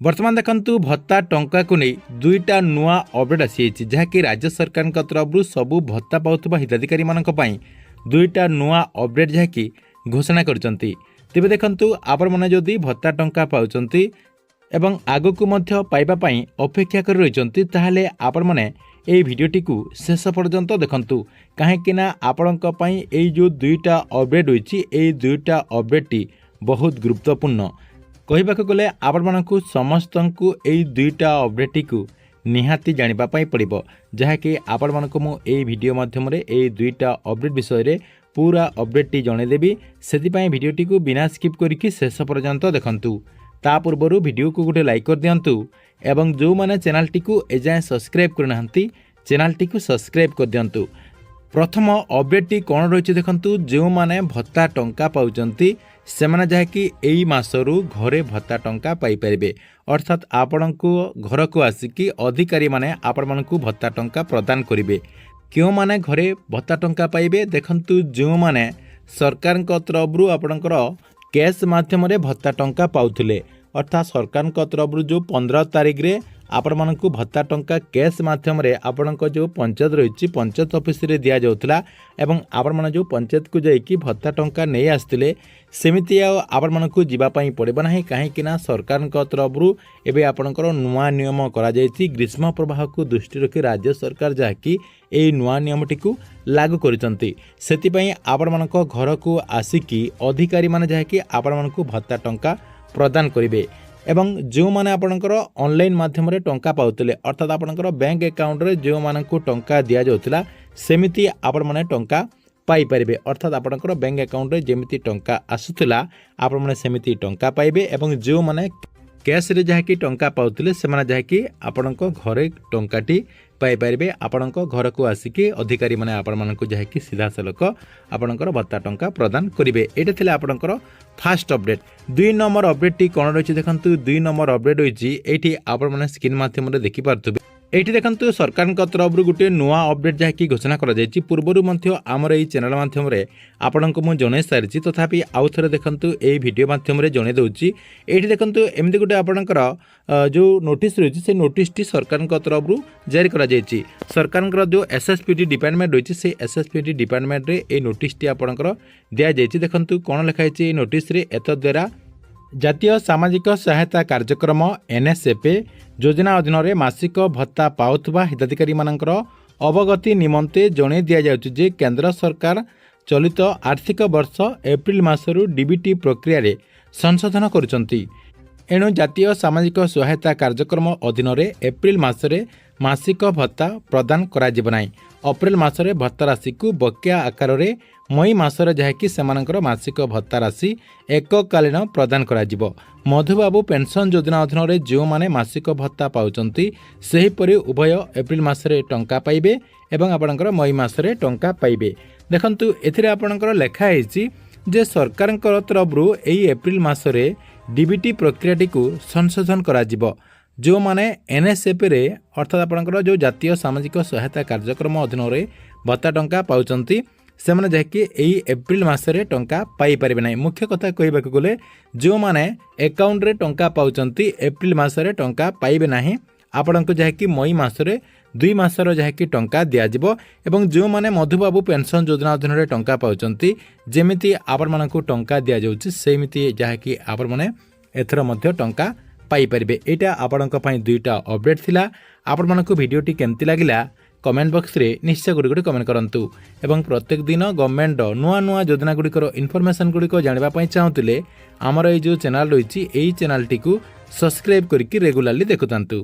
वर्तमान देखंतु भत्ता टंका को नहीं दुईटा नुआ अपडेट आसी जहाँकि राज्य सरकार तरफ सबू भत्ता पाउथबा हिताधिकारी मानक पई दुईटा नुआ अपडेट जहाँकि घोषणा करचंती। तेबे देखंतु आपण माने जदि भत्ता टंका पाउचंती एवं आगकू मध्य पाइबा पई अपेक्षा कर रहिचंती ताहाले आपण माने एई भिडियोटी को शेष पर्यंत देखंतु काहेकिना आपणक पई एई जो दुईटा अपडेट होईची एई दुईटा अपडेटटी बहुत गुरुत्वपूर्ण। कहबाक गले आपण मानकू समस्तंकु एई दुईटा अपडेटटी को निहाती जानिबा पई पड़िबो जहाँकि आपण मानकू मु एई वीडियो माध्यम रे एई दुईटा अपडेट विषय रे पूरा अपडेटटी जणेदेबी। सेतिपई वीडियोटी को बिना स्किप करिकि शेष पर्यंत देखंतु। ता पूर्वरु वीडियो को गोटे लाइक कर दियंतु एवं जो माने चैनल टी को एजाय सब्सक्राइब करनाहंती चैनल टी को सब्सक्राइब कर दियंतु। प्रथम अपडेट टी कोन रहिछि देखंतु जो माने भत्ता टंका पाउचंती सेमाने जहाँकि एई मासरू घरे भत्ता टंका पाई परिबे अर्थात आपणको घर को आसिकी अधिकारी माने आपण मानकू भत्ता टंका प्रदान करिवे। क्यों माने घरे भत्ता टंका पाइबे देखंतु जो माने सरकार तरफ आपणकर कैश माध्यम रे भत्ता टंका पाउथिले अर्थात सरकार तरफ जो 15 तारिख रे आपण मानकू भत्ता टंका कैश माध्यम रे आपणक जो पंचायत रही पंचायत ऑफिस रे दिया जाउतला एवं आपण माने जो पंचायत को जाइकी भत्ता टंका नहीं आसतिले सेमिति आपण मानकू जीवा पई पड़िबो नाही काहेकिना सरकार तरफ एबे आपणकर नुआ नियम करा जायछि। ग्रीष्म प्रवाह को दृष्टि रखी राज्य सरकार जाकी एई नुआ नियमटी को लागू करिसंती। सेति पई आपण मानक घर को आसिकी अधिकारी माने जाकी आपण मानकू भत्ता टंका प्रदान करिवे एवं जो माने आपणकर ऑनलाइन माध्यम रे टंका पाउतले अर्थात आपणकर बैंक अकाउंट रे जो मानकू टंका दिया जाउतला सेमिति आपण माने टंका पाई परिबे अर्थात आपणकर बैंक अकाउंट रे जेमिति टंका आसुतला आपण माने सेमिति टंका पाइबे एवं जो माने कैश रे जहाँकि टंका पाउतले से माने जहाँकि आपणक घरे टंकाटी पाई परिबे आपणक घर को आसिकी अधिकारी माने आपण मानकू जहाँकि सीधा सलक आपणकर भत्ता टंका प्रदान करिवे। एटा थिले आपणकर फास्ट अपडेट। 2 नंबर अपडेट टी कोन रहिछि देखंतु 2 नंबर अपडेट होइछि एठी आपण माने स्क्रीन माध्यम रे देखि पारथुबे। एठी देखंतु सरकार तरफ गोटे नुआ अपडेट जहाँकि घोषणा करा जायछि पूर्वरु मध्य आमर एई चैनल माध्यम रे आपणको मु जणे सारिछि तथापि आउ थरे देखंतु एई वीडियो माध्यम रे जणे दउछि। एठी देखंतु एमिति गोटे आपणकर जो नोटिस रहिछि से नोटिस टी सरकार तरफ जारी करा जायछि। सरकार जो एसएसपीटी डिपार्टमेंट रहिछि से एसएसपीटी डिपार्टमेंट रे एई नोटिस टी आपणकर दिया जायछि। देखंतु कोन लिखा हैछि एई नोटिस रे एत द्वारा जातीय सामाजिक सहायता कार्यक्रम एनएसएपे योजना अधीन रे मासिक भत्ता पाउथबा हिताधिकारी मानकर अवगति निमंते जणे दिया जाउछि जे केंद्र सरकार चलित आर्थिक वर्ष एप्रिल मासरू डीबीटी प्रक्रिया रे संशोधन करुचंती। एणु जातीय सामाजिक सहायता कार्यक्रम अधीन रे एप्रिल मासरे मासिक भत्ता प्रदान करा जिवो नाही। अप्रैल मासरे भत्ता राशि को बकेया आकार रे मई मासरे जहाँकि सेमानकर मासिक भत्ता राशि एककालीन प्रदान करा जिवो। मधुबाबू पेंशन योजना अधीन रे जो माने मासिक भत्ता पाउचंती सेहीपरि उभय एप्रिल मासरे टंका पाइबे एवं आपणकर मई मासरे टंका पाइबे। देखंतु एथिरे आपणकर लेखा हैछि जे सरकार तरफरु एई एप्रिल मासरे डीबीटी प्रक्रियाटी को संशोधन करा जिवो। जो माने एनएसएपी रे अर्थात आपणकर जो जातीय सामाजिक सहायता कार्यक्रम अधीन रे भत्ता टंका पाउचंती से माने जहाँकि एई एप्रिल मासरे टंका पाई परिबे नाही। मुख्य कथा कहबाक गले जो माने अकाउंट रे टंका पाउचंती एप्रिल मासरे टंका पाइबे नाही आपणको जहाँकि मई मासरे 2 मासर जहाँकि टंका दिया जिवो एवं जो माने मधुबाबू पेंशन योजना अधीन रे टंका पाउचंती जेमिति आपण मानकू टंका दिया जाउछि सेमिति जहाँकि आपण माने एथर मध्य टंका पाई परिबे। एटा आपणक पई दुईटा अपडेट थिला। आपण मानकू वीडियोटी केमति लागिला कमेंट बॉक्स रे निश्चय गुडी कमेंट करंतु एवं प्रत्येक दिन गवर्नमेंट नुआ नुआ योजना गुड़िकर इनफॉरमेशन गुड़िक जानिबा पई चाहुतिले हमर ए जो चैनल रहिछि एई चैनल टी को सब्सक्राइब करके रेगुलरली देखुतांतु।